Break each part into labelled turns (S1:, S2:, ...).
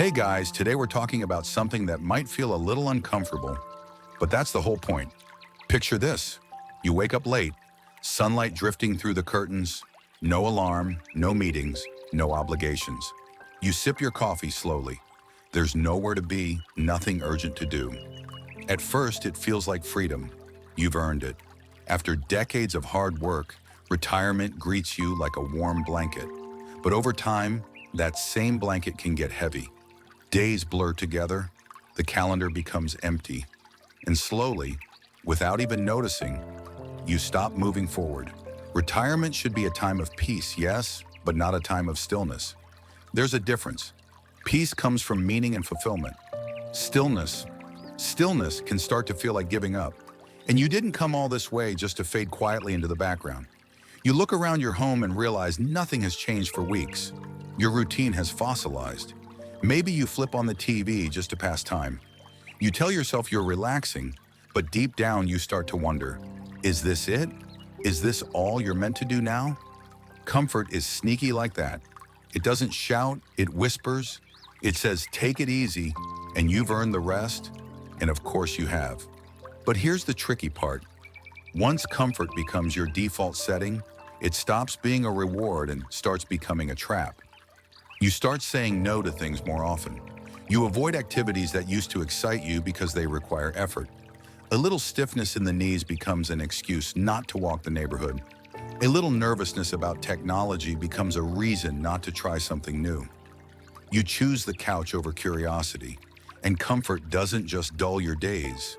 S1: Hey guys, today we're talking about something that might feel a little uncomfortable, but that's the whole point. Picture this. You wake up late, sunlight drifting through the curtains, no alarm, no meetings, no obligations. You sip your coffee slowly. There's nowhere to be, nothing urgent to do. At first, it feels like freedom. You've earned it. After decades of hard work, retirement greets you like a warm blanket. But over time, that same blanket can get heavy. Days blur together, the calendar becomes empty, and slowly, without even noticing, you stop moving forward. Retirement should be a time of peace, yes, but not a time of stillness. There's a difference. Peace comes from meaning and fulfillment. Stillness can start to feel like giving up. And you didn't come all this way just to fade quietly into the background. You look around your home and realize nothing has changed for weeks. Your routine has fossilized. Maybe you flip on the TV just to pass time. You tell yourself you're relaxing, but deep down you start to wonder, is this it? Is this all you're meant to do now? Comfort is sneaky like that. It doesn't shout, it whispers. It says, take it easy, and you've earned the rest. And of course you have. But here's the tricky part. Once comfort becomes your default setting, it stops being a reward and starts becoming a trap. You start saying no to things more often. You avoid activities that used to excite you because they require effort. A little stiffness in the knees becomes an excuse not to walk the neighborhood. A little nervousness about technology becomes a reason not to try something new. You choose the couch over curiosity, and comfort doesn't just dull your days,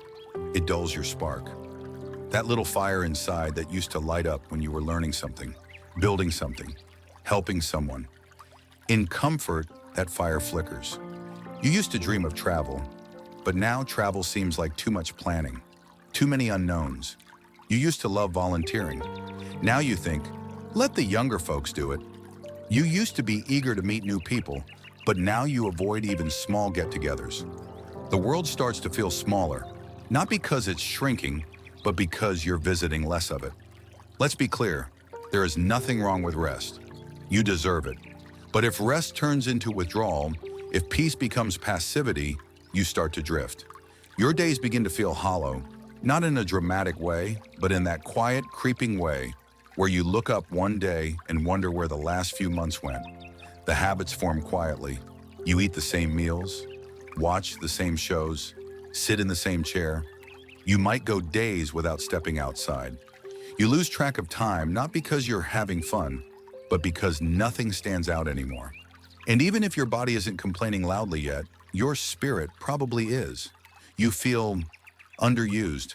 S1: it dulls your spark. That little fire inside that used to light up when you were learning something, building something, helping someone. In comfort, that fire flickers. You used to dream of travel, but now travel seems like too much planning, too many unknowns. You used to love volunteering. Now you think, let the younger folks do it. You used to be eager to meet new people, but now you avoid even small get-togethers. The world starts to feel smaller, not because it's shrinking, but because you're visiting less of it. Let's be clear, there is nothing wrong with rest. You deserve it. But if rest turns into withdrawal, if peace becomes passivity, you start to drift. Your days begin to feel hollow, not in a dramatic way, but in that quiet, creeping way where you look up one day and wonder where the last few months went. The habits form quietly. You eat the same meals, watch the same shows, sit in the same chair. You might go days without stepping outside. You lose track of time, not because you're having fun, but because nothing stands out anymore. And even if your body isn't complaining loudly yet, your spirit probably is. You feel underused.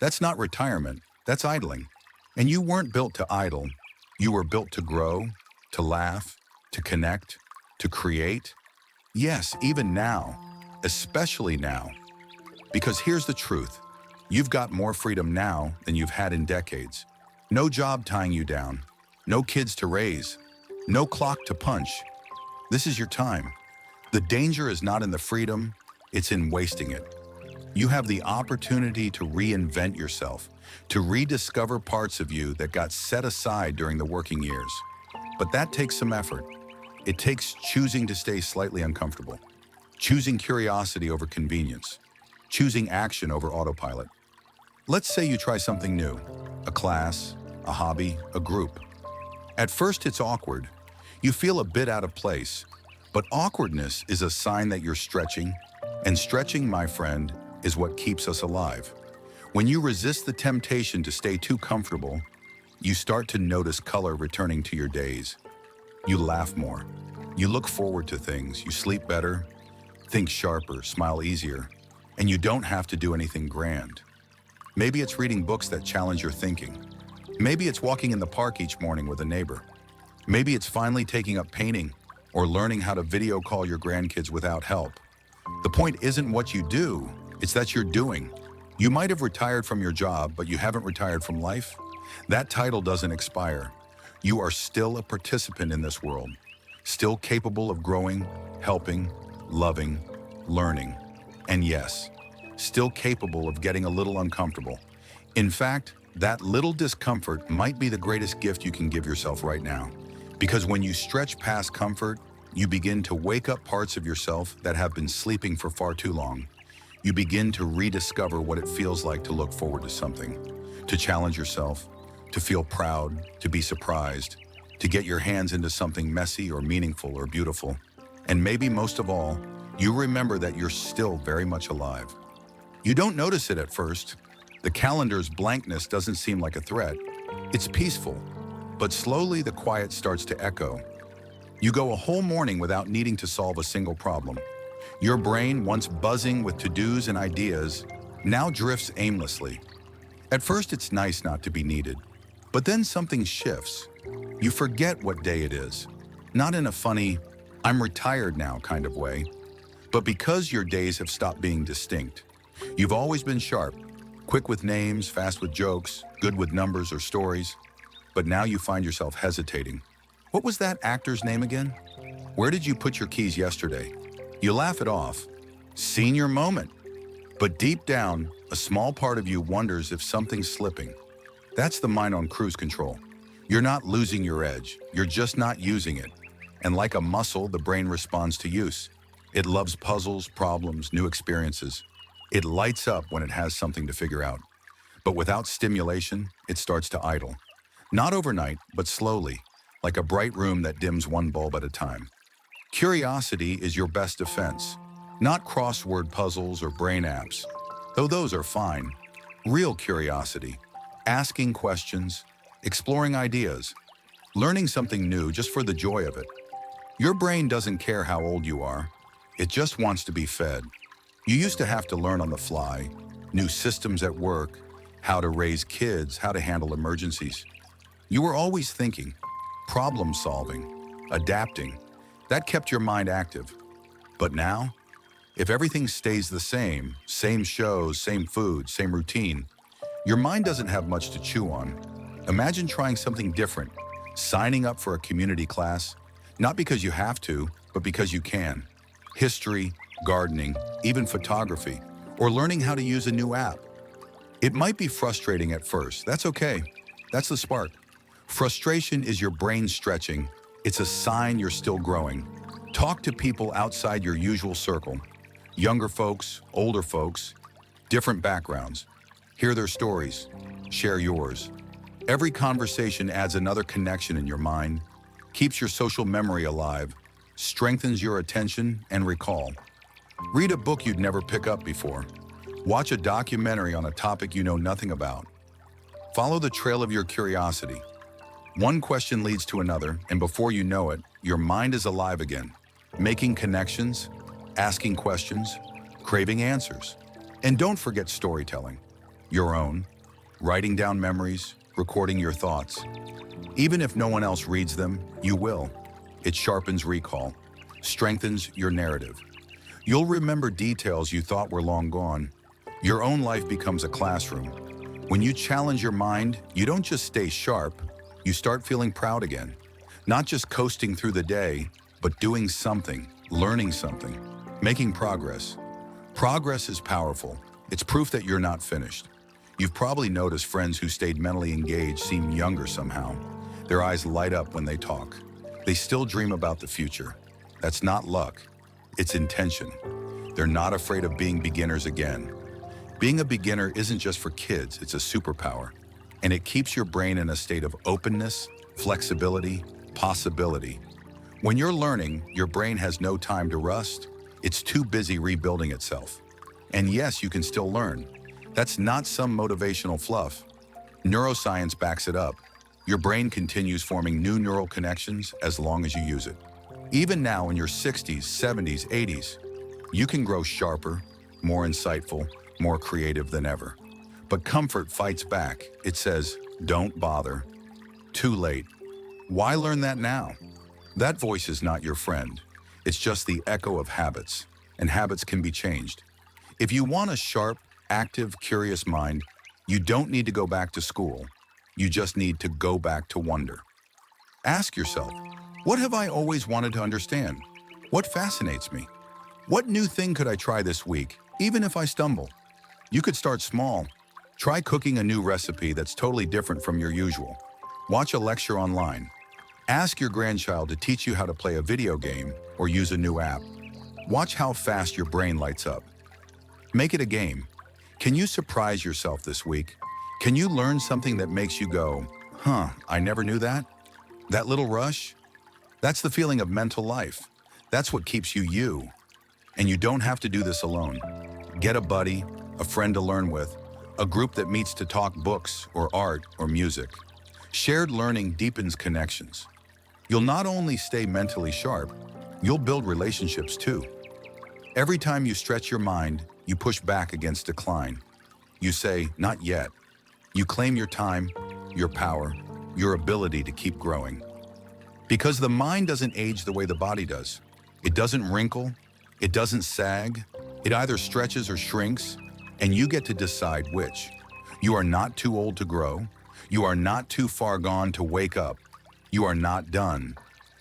S1: That's not retirement, that's idling. And you weren't built to idle. You were built to grow, to laugh, to connect, to create. Yes, even now, especially now. Because here's the truth. You've got more freedom now than you've had in decades. No job tying you down. No kids to raise, no clock to punch. This is your time. The danger is not in the freedom, it's in wasting it. You have the opportunity to reinvent yourself, to rediscover parts of you that got set aside during the working years. But that takes some effort. It takes choosing to stay slightly uncomfortable, choosing curiosity over convenience, choosing action over autopilot. Let's say you try something new, a class, a hobby, a group. At first, it's awkward. You feel a bit out of place, but awkwardness is a sign that you're stretching, and stretching, my friend, is what keeps us alive. When you resist the temptation to stay too comfortable, you start to notice color returning to your days. You laugh more. You look forward to things. You sleep better, think sharper, smile easier, and you don't have to do anything grand. Maybe it's reading books that challenge your thinking. Maybe it's walking in the park each morning with a neighbor. Maybe it's finally taking up painting or learning how to video call your grandkids without help. The point isn't what you do, it's that you're doing. You might have retired from your job, but you haven't retired from life. That title doesn't expire. You are still a participant in this world, still capable of growing, helping, loving, learning, and yes, still capable of getting a little uncomfortable. In fact, that little discomfort might be the greatest gift you can give yourself right now. Because when you stretch past comfort, You begin to wake up parts of yourself that have been sleeping for far too long. You begin to rediscover what it feels like to look forward to something, to challenge yourself, to feel proud, to be surprised, to get your hands into something messy or meaningful or beautiful. And maybe most of all, you remember that you're still very much alive. You don't notice it at first. The calendar's blankness doesn't seem like a threat. It's peaceful, but slowly the quiet starts to echo. You go a whole morning without needing to solve a single problem. Your brain, once buzzing with to-dos and ideas, now drifts aimlessly. At first, it's nice not to be needed, but then something shifts. You forget what day it is, not in a funny, I'm retired now kind of way, but because your days have stopped being distinct. You've always been sharp, quick with names, fast with jokes, good with numbers or stories, but now you find yourself hesitating. What was that actor's name again? Where did you put your keys yesterday? You laugh it off. Senior moment. But deep down, a small part of you wonders if something's slipping. That's the mind on cruise control. You're not losing your edge, you're just not using it. And like a muscle, the brain responds to use. It loves puzzles, problems, new experiences. It lights up when it has something to figure out. But without stimulation, it starts to idle. Not overnight, but slowly, like a bright room that dims one bulb at a time. Curiosity is your best defense, not crossword puzzles or brain apps, though those are fine. Real curiosity, asking questions, exploring ideas, learning something new just for the joy of it. Your brain doesn't care how old you are, it just wants to be fed. You used to have to learn on the fly, new systems at work, how to raise kids, how to handle emergencies. You were always thinking, problem solving, adapting. That kept your mind active. But now, if everything stays the same shows, same food, same routine, your mind doesn't have much to chew on. Imagine trying something different, signing up for a community class, not because you have to, but because you can. History, gardening, even photography, or learning how to use a new app. It might be frustrating at first, that's okay. That's the spark. Frustration is your brain stretching. It's a sign you're still growing. Talk to people outside your usual circle. Younger folks, older folks, different backgrounds. Hear their stories. Share yours. Every conversation adds another connection in your mind, keeps your social memory alive, strengthens your attention and recall. Read a book you'd never pick up before. Watch a documentary on a topic you know nothing about. Follow the trail of your curiosity. One question leads to another, and before you know it, your mind is alive again, making connections, asking questions, craving answers. And don't forget storytelling, your own, writing down memories, recording your thoughts. Even if no one else reads them, you will. It sharpens recall, strengthens your narrative. You'll remember details you thought were long gone. Your own life becomes a classroom. When you challenge your mind, you don't just stay sharp, you start feeling proud again. Not just coasting through the day, but doing something, learning something, making progress. Progress is powerful. It's proof that you're not finished. You've probably noticed friends who stayed mentally engaged seem younger somehow. Their eyes light up when they talk. They still dream about the future. That's not luck, it's intention. They're not afraid of being beginners again. Being a beginner isn't just for kids, it's a superpower. And it keeps your brain in a state of openness, flexibility, possibility. When you're learning, your brain has no time to rust. It's too busy rebuilding itself. And yes, you can still learn. That's not some motivational fluff. Neuroscience backs it up. Your brain continues forming new neural connections as long as you use it. Even now in your 60s, 70s, 80s, you can grow sharper, more insightful, more creative than ever. But comfort fights back. It says, don't bother. Too late. Why learn that now? That voice is not your friend. It's just the echo of habits, and habits can be changed. If you want a sharp, active, curious mind, you don't need to go back to school. You just need to go back to wonder. Ask yourself, what have I always wanted to understand? What fascinates me? What new thing could I try this week, even if I stumble? You could start small. Try cooking a new recipe that's totally different from your usual. Watch a lecture online. Ask your grandchild to teach you how to play a video game or use a new app. Watch how fast your brain lights up. Make it a game. Can you surprise yourself this week? Can you learn something that makes you go, I never knew that? That little rush? That's the feeling of mental life. That's what keeps you you. And you don't have to do this alone. Get a buddy, a friend to learn with, a group that meets to talk books or art or music. Shared learning deepens connections. You'll not only stay mentally sharp, you'll build relationships too. Every time you stretch your mind, you push back against decline. You say, not yet. You claim your time, your power, your ability to keep growing. Because the mind doesn't age the way the body does. It doesn't wrinkle, it doesn't sag, it either stretches or shrinks, and you get to decide which. You are not too old to grow. You are not too far gone to wake up. You are not done.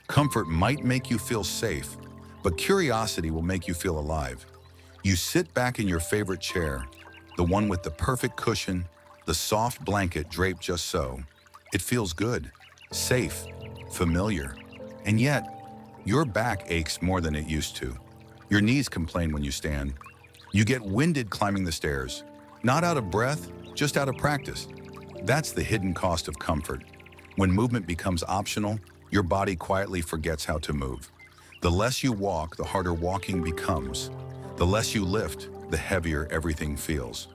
S1: Comfort might make you feel safe, but curiosity will make you feel alive. You sit back in your favorite chair, the one with the perfect cushion, the soft blanket draped just so. It feels good, safe, familiar, and yet your back aches more than it used to. Your knees complain when you stand. You get winded climbing the stairs, not out of breath, just out of practice. That's the hidden cost of comfort. When movement becomes optional, your body quietly forgets how to move. The less you walk, the harder walking becomes. The less you lift, the heavier everything feels.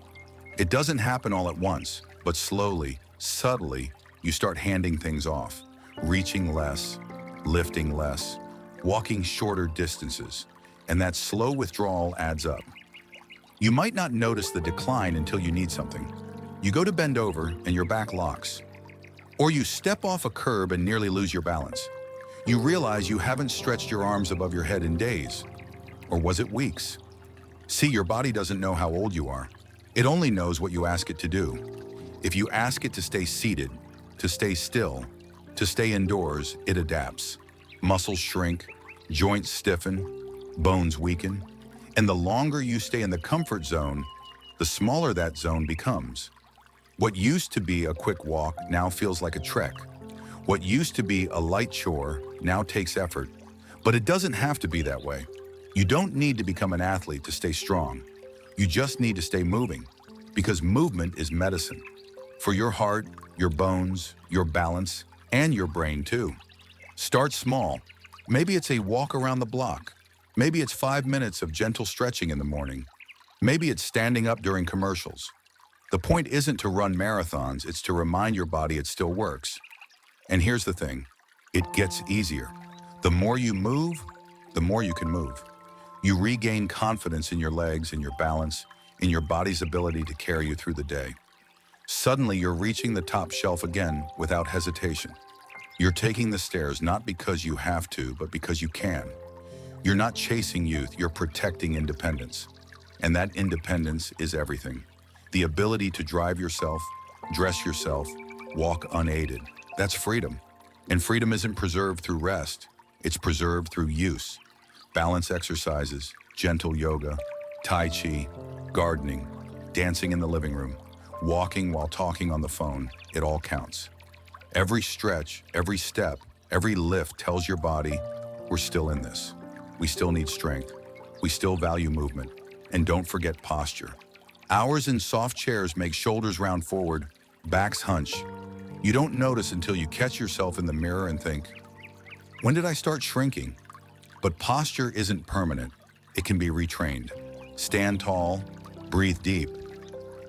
S1: It doesn't happen all at once, but slowly, subtly, you start handing things off, reaching less, lifting less, walking shorter distances, and that slow withdrawal adds up. You might not notice the decline until you need something. You go to bend over and your back locks. Or you step off a curb and nearly lose your balance. You realize you haven't stretched your arms above your head in days. Or was it weeks? See, your body doesn't know how old you are. It only knows what you ask it to do. If you ask it to stay seated, to stay still, to stay indoors, it adapts. Muscles shrink, joints stiffen, bones weaken, and the longer you stay in the comfort zone, the smaller that zone becomes. What used to be a quick walk now feels like a trek. What used to be a light chore now takes effort. But it doesn't have to be that way. You don't need to become an athlete to stay strong. You just need to stay moving, because movement is medicine. For your heart, your bones, your balance, and your brain too. Start small. Maybe it's a walk around the block. Maybe it's 5 minutes of gentle stretching in the morning. Maybe it's standing up during commercials. The point isn't to run marathons, it's to remind your body it still works. And here's the thing, it gets easier. The more you move, the more you can move. You regain confidence in your legs, in your balance, in your body's ability to carry you through the day. Suddenly, you're reaching the top shelf again without hesitation. You're taking the stairs not because you have to, but because you can. You're not chasing youth, you're protecting independence. And that independence is everything. The ability to drive yourself, dress yourself, walk unaided. That's freedom. And freedom isn't preserved through rest. It's preserved through use. Balance exercises, gentle yoga, tai chi, gardening, dancing in the living room, walking while talking on the phone, it all counts. Every stretch, every step, every lift tells your body, we're still in this. We still need strength. We still value movement. And don't forget posture. Hours in soft chairs make shoulders round forward, backs hunch. You don't notice until you catch yourself in the mirror and think, when did I start shrinking? But posture isn't permanent. It can be retrained. Stand tall, breathe deep.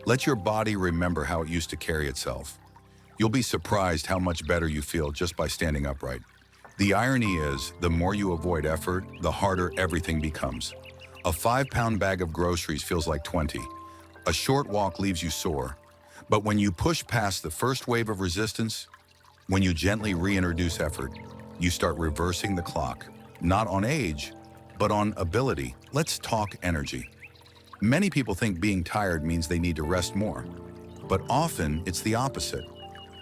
S1: Let your body remember how it used to carry itself. You'll be surprised how much better you feel just by standing upright. The irony is, the more you avoid effort, the harder everything becomes. A 5-pound bag of groceries feels like 20. A short walk leaves you sore. But when you push past the first wave of resistance, when you gently reintroduce effort, you start reversing the clock, not on age, but on ability. Let's talk energy. Many people think being tired means they need to rest more, but often it's the opposite.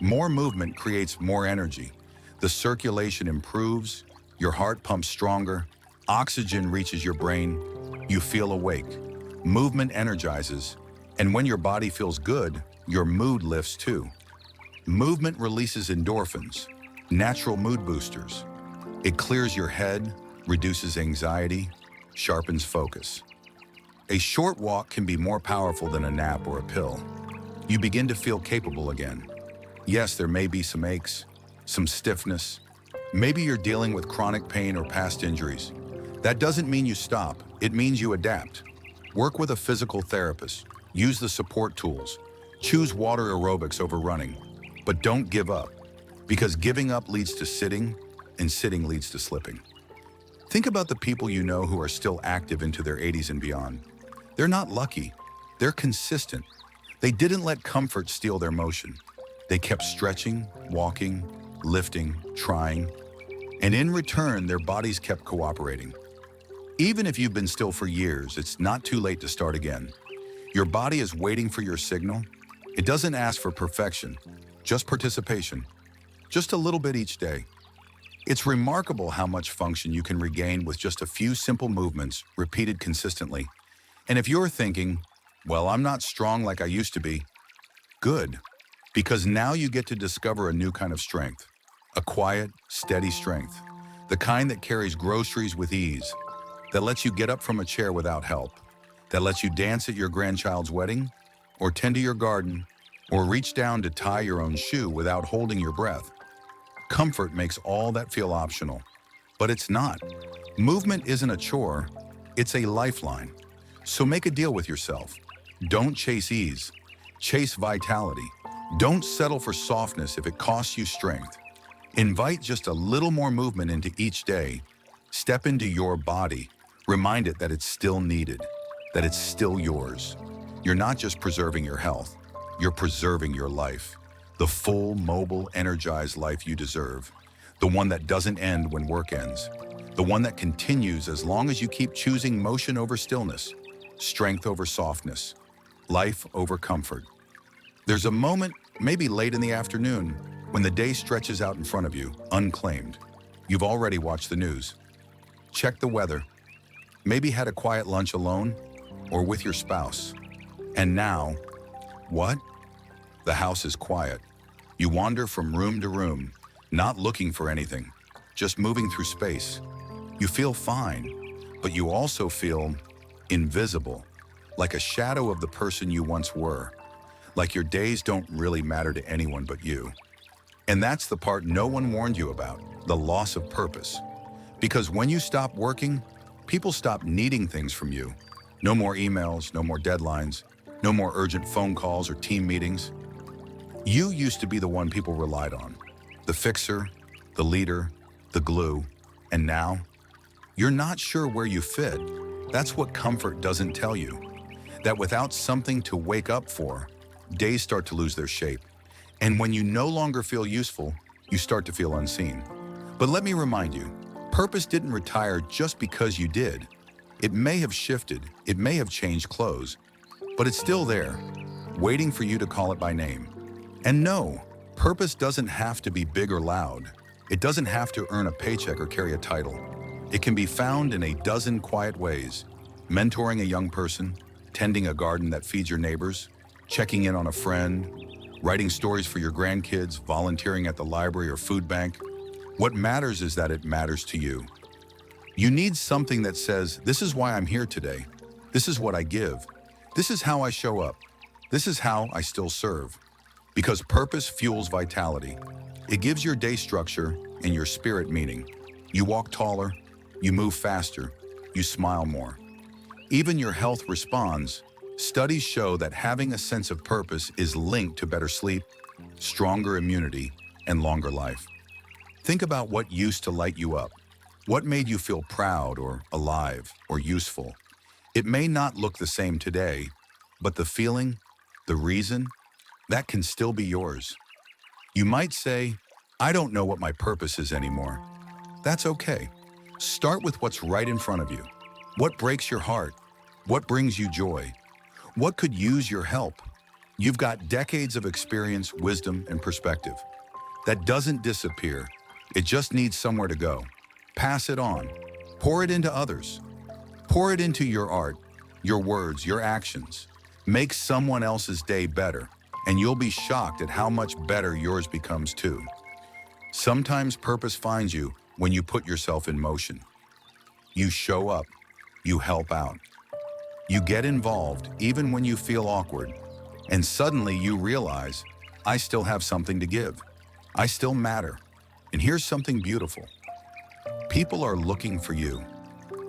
S1: More movement creates more energy. The circulation improves, your heart pumps stronger, oxygen reaches your brain, you feel awake. Movement energizes, and when your body feels good, your mood lifts too. Movement releases endorphins, Natural mood boosters. It clears your head, reduces anxiety, sharpens focus. A short walk can be more powerful than a nap or a pill. You begin to feel capable again. Yes, there may be some aches, some stiffness. Maybe you're dealing with chronic pain or past injuries. That doesn't mean you stop. It means you adapt. Work with a physical therapist. Use the support tools. Choose water aerobics over running. But don't give up, because giving up leads to sitting, and sitting leads to slipping. Think about the people you know who are still active into their 80s and beyond. They're not lucky. They're consistent. They didn't let comfort steal their motion. They kept stretching, walking, lifting, trying. And in return, their bodies kept cooperating. Even if you've been still for years, it's not too late to start again. Your body is waiting for your signal. It doesn't ask for perfection, just participation. Just a little bit each day. It's remarkable how much function you can regain with just a few simple movements repeated consistently. And if you're thinking, well, I'm not strong like I used to be, good, because now you get to discover a new kind of strength. A quiet, steady strength. The kind that carries groceries with ease, that lets you get up from a chair without help, that lets you dance at your grandchild's wedding, or tend to your garden, or reach down to tie your own shoe without holding your breath. Comfort makes all that feel optional, but it's not. Movement isn't a chore, it's a lifeline. So make a deal with yourself. Don't chase ease, chase vitality. Don't settle for softness if it costs you strength. Invite just a little more movement into each day. Step into your body. Remind it that it's still needed, that it's still yours. You're not just preserving your health, you're preserving your life. The full, mobile, energized life you deserve. The one that doesn't end when work ends. The one that continues as long as you keep choosing motion over stillness, strength over softness, life over comfort. There's a moment, maybe late in the afternoon, when the day stretches out in front of you, unclaimed. You've already watched the news, checked the weather, maybe had a quiet lunch alone or with your spouse. And now, what? The house is quiet. You wander from room to room, not looking for anything, just moving through space. You feel fine, but you also feel invisible, like a shadow of the person you once were, like your days don't really matter to anyone but you. And that's the part no one warned you about, the loss of purpose. Because when you stop working, people stop needing things from you. No more emails, no more deadlines, no more urgent phone calls or team meetings. You used to be the one people relied on, the fixer, the leader, the glue, and now you're not sure where you fit. That's what comfort doesn't tell you, that without something to wake up for, days start to lose their shape. And when you no longer feel useful, you start to feel unseen. But let me remind you, purpose didn't retire just because you did. It may have shifted, it may have changed clothes, but it's still there, waiting for you to call it by name. And no, purpose doesn't have to be big or loud. It doesn't have to earn a paycheck or carry a title. It can be found in a dozen quiet ways: mentoring a young person, tending a garden that feeds your neighbors, checking in on a friend, writing stories for your grandkids, volunteering at the library or food bank. What matters is that it matters to you. You need something that says, this is why I'm here today. This is what I give. This is how I show up. This is how I still serve. Because purpose fuels vitality. It gives your day structure and your spirit meaning. You walk taller, you move faster, you smile more. Even your health responds. Studies show that having a sense of purpose is linked to better sleep, stronger immunity, and longer life. Think about what used to light you up. What made you feel proud or alive or useful? It may not look the same today, but the feeling, the reason, that can still be yours. You might say, I don't know what my purpose is anymore. That's okay. Start with what's right in front of you. What breaks your heart? What brings you joy? What could use your help? You've got decades of experience, wisdom, and perspective. That doesn't disappear. It just needs somewhere to go. Pass it on. Pour it into others. Pour it into your art, your words, your actions. Make someone else's day better, and you'll be shocked at how much better yours becomes too. Sometimes purpose finds you when you put yourself in motion. You show up, you help out, you get involved even when you feel awkward, and suddenly you realize, I still have something to give. I still matter. And here's something beautiful. People are looking for you.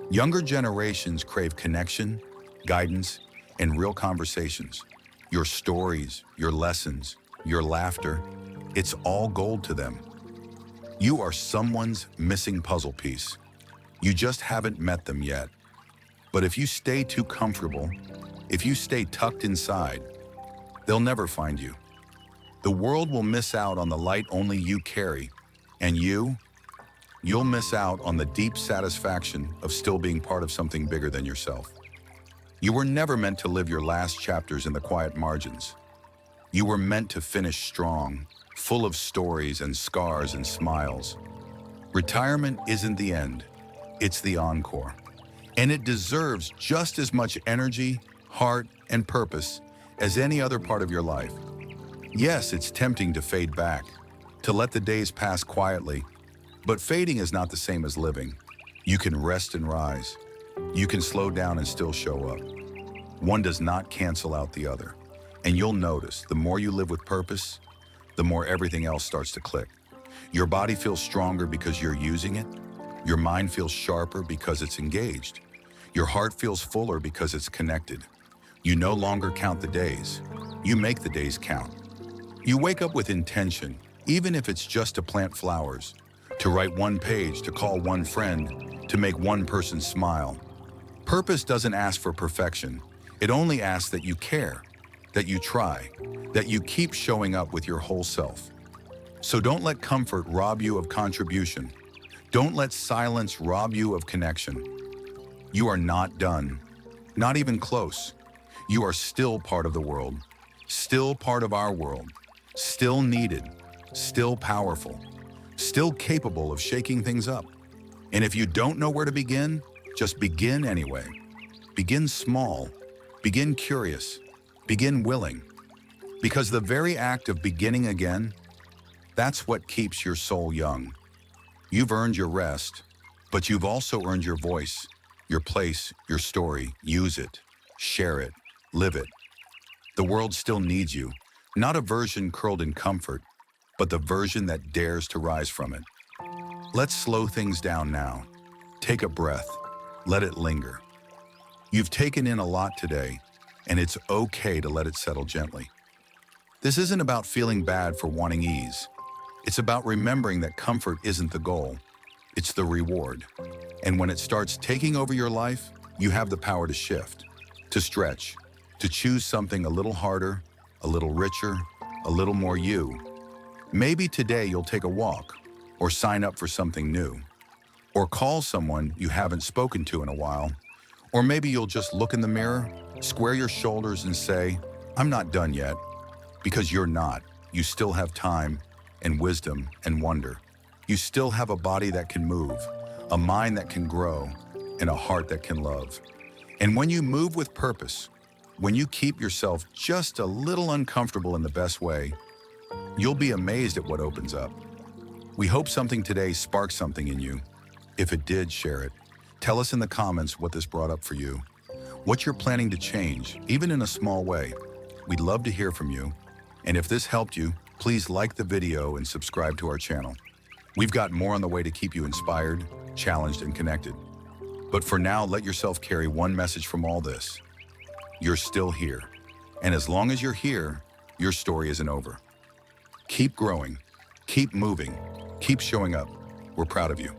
S1: Younger generations crave connection, guidance, and real conversations. Your stories, your lessons, your laughter, it's all gold to them. You are someone's missing puzzle piece. You just haven't met them yet. But if you stay too comfortable, if you stay tucked inside, they'll never find you. The world will miss out on the light only you carry, and you'll miss out on the deep satisfaction of still being part of something bigger than yourself. You were never meant to live your last chapters in the quiet margins. You were meant to finish strong, full of stories and scars and smiles. Retirement isn't the end, it's the encore. And it deserves just as much energy, heart, and purpose as any other part of your life. Yes, it's tempting to fade back, to let the days pass quietly, but fading is not the same as living. You can rest and rise. You can slow down and still show up. One does not cancel out the other. And you'll notice, the more you live with purpose, the more everything else starts to click. Your body feels stronger because you're using it. Your mind feels sharper because it's engaged. Your heart feels fuller because it's connected. You no longer count the days. You make the days count. You wake up with intention, even if it's just to plant flowers, to write one page, to call one friend, to make one person smile. Purpose doesn't ask for perfection. It only asks that you care, that you try, that you keep showing up with your whole self. So don't let comfort rob you of contribution. Don't let silence rob you of connection. You are not done, not even close. You are still part of the world, still part of our world, still needed, still powerful, still capable of shaking things up. And if you don't know where to begin, just begin anyway. Begin small, begin curious, begin willing. Because the very act of beginning again, that's what keeps your soul young. You've earned your rest, but you've also earned your voice, your place, your story. Use it, share it, live it. The world still needs you, not a version curled in comfort, but the version that dares to rise from it. Let's slow things down now. Take a breath, let it linger. You've taken in a lot today, and it's okay to let it settle gently. This isn't about feeling bad for wanting ease. It's about remembering that comfort isn't the goal, it's the reward. And when it starts taking over your life, you have the power to shift, to stretch, to choose something a little harder, a little richer, a little more you. Maybe today you'll take a walk, or sign up for something new, or call someone you haven't spoken to in a while, or maybe you'll just look in the mirror, square your shoulders and say, I'm not done yet, because you're not. You still have time and wisdom and wonder. You still have a body that can move, a mind that can grow, and a heart that can love. And when you move with purpose, when you keep yourself just a little uncomfortable in the best way, you'll be amazed at what opens up. We hope something today sparked something in you. If it did, share it. Tell us in the comments what this brought up for you, what you're planning to change, even in a small way. We'd love to hear from you. And if this helped you, please like the video and subscribe to our channel. We've got more on the way to keep you inspired, challenged, and connected. But for now, let yourself carry one message from all this. You're still here. And as long as you're here, your story isn't over. Keep growing, keep moving, keep showing up. We're proud of you.